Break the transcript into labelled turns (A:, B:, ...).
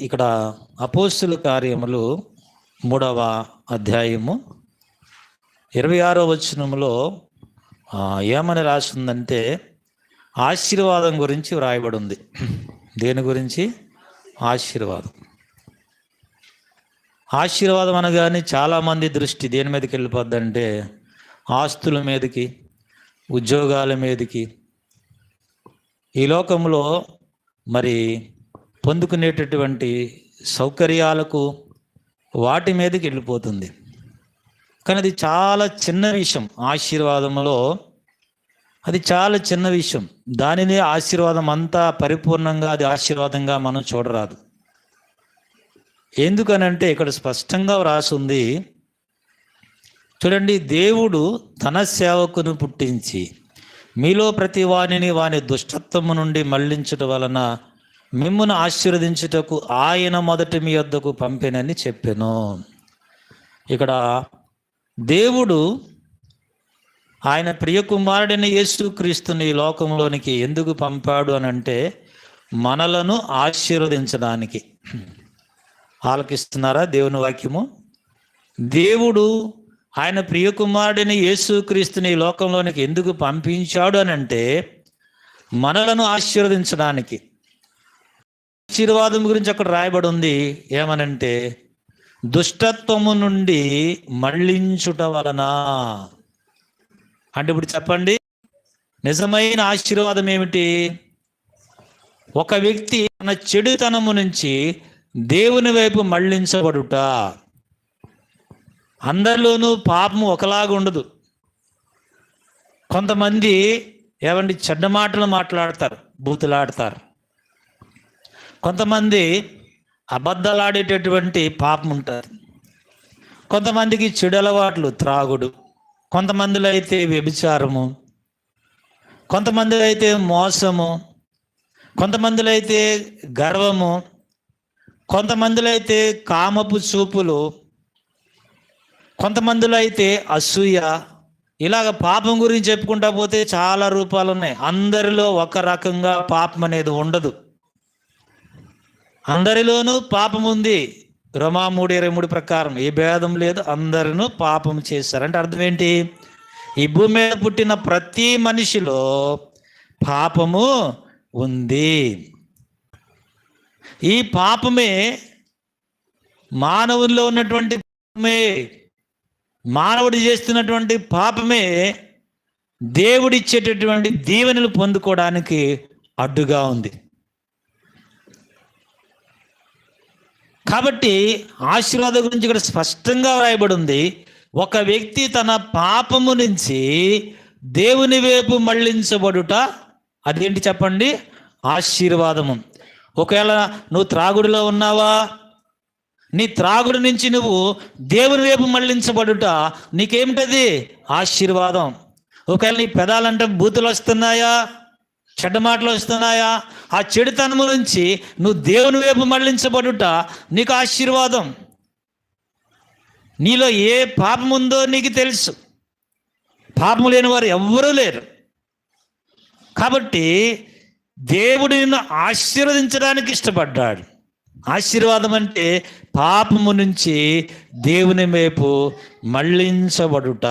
A: ఇక్కడ అపోస్తుల కార్యములు 3వ అధ్యాయము 26వ వచనములో ఏమని రాసిందంటే ఆశీర్వాదం గురించి వ్రాయబడి ఉంది. దేని గురించి? ఆశీర్వాదం అనగానే చాలామంది దృష్టి దేని మీదకి వెళ్ళిపోద్దంటే ఆస్తుల మీదకి, ఉద్యోగాల మీదకి, ఈ లోకంలో మరి పొందుకునేటటువంటి సౌకర్యాలకు వాటి మీదకి వెళ్ళిపోతుంది. కానీ అది చాలా చిన్న విషయం. ఆశీర్వాదంలో అది చాలా చిన్న విషయం. దానినే ఆశీర్వాదం అంతా పరిపూర్ణంగా అది ఆశీర్వాదంగా మనం చూడరాదు. ఎందుకనంటే ఇక్కడ స్పష్టంగా వ్రాసింది చూడండి, దేవుడు తన సేవకును పుట్టించి మీలో ప్రతి వానిని వాని దుష్టత్వము నుండి మళ్లించటం వలన మిమ్మును ఆశీర్వదించుటకు ఆయన మొదట మీ వద్దకు పంపినని చెప్పెను. ఇక్కడ దేవుడు ఆయన ప్రియ కుమారుడైన యేసుక్రీస్తుని ఈ లోకంలోనికి ఎందుకు పంపాడు అని అంటే మనలను ఆశీర్వదించడానికి. ఆలకిస్తున్నారా దేవుని వాక్యము? దేవుడు ఆయన ప్రియ కుమారుడిని యేసుక్రీస్తుని ఈ లోకంలోనికి ఎందుకు పంపించాడు అని అంటే మనలను ఆశీర్వదించడానికి. ఆశీర్వాదం గురించి అక్కడ రాయబడి ఉంది. ఏమనంటే దుష్టత్వము నుండి మళ్లించుట వలన. అంటే ఇప్పుడు చెప్పండి, నిజమైన ఆశీర్వాదం ఏమిటి? ఒక వ్యక్తి తన చెడుతనము నుంచి దేవుని వైపు మళ్లించబడుట. అందరిలోనూ పాపము ఒకలాగా ఉండదు. కొంతమంది చెడ్డ మాటలు మాట్లాడతారు, బూతులాడతారు. కొంతమంది అబద్ధాలాడేటటువంటి పాపం ఉంటుంది. కొంతమందికి చెడు అలవాట్లు, త్రాగుడు. కొంతమందిలో అయితే వ్యభిచారము, కొంతమందిలో అయితే మోసము, కొంతమందిలో అయితే గర్వము, కొంతమందిలో అయితే కామపు చూపులు, కొంతమందిలో అయితే అసూయ. ఇలాగ పాపం గురించి చెప్పుకుంటా పోతే చాలా రూపాలు ఉన్నాయి. అందరిలో ఒక రకంగా పాపం అనేది ఉండదు. అందరిలోనూ పాపం ఉంది. రోమా 3:23 ప్రకారం ఏ భేదం లేదు, అందరూ పాపం చేశారు. అంటే అర్థం ఏంటి? ఈ భూమి మీద పుట్టిన ప్రతి మనిషిలో పాపము ఉంది. ఈ పాపమే మానవుల్లో ఉన్నటువంటి పాపమే, మానవుడు చేస్తున్నటువంటి పాపమే దేవుడిచ్చేటటువంటి దీవెనలు పొందుకోవడానికి అడ్డుగా ఉంది. కాబట్టి ఆశీర్వాదం గురించి ఇక్కడ స్పష్టంగా వ్రాయబడి ఉంది. ఒక వ్యక్తి తన పాపము నుంచి దేవుని వైపు మళ్లించబడుట, అదేంటి చెప్పండి? ఆశీర్వాదము. ఒకవేళ నువ్వు త్రాగుడిలో ఉన్నావా, నీ త్రాగుడి నుంచి నువ్వు దేవుని వైపు మళ్లించబడుట నీకేమిటది? ఆశీర్వాదం. ఒకవేళ నీ పెదాలంటే బూతులు వస్తున్నాయా, చెడ్డ మాటలు వస్తున్నాయా, ఆ చెడుతనము నుంచి నువ్వు దేవుని వైపు మళ్లించబడుట నీకు ఆశీర్వాదం. నీలో ఏ పాపం ఉందో నీకు తెలుసు. పాపము లేని వారు ఎవ్వరూ లేరు. కాబట్టి దేవుడు నిన్ను ఆశీర్వదించడానికి ఇష్టపడ్డాడు. ఆశీర్వాదం అంటే పాపము నుంచి దేవుని వైపు మళ్లించబడుట.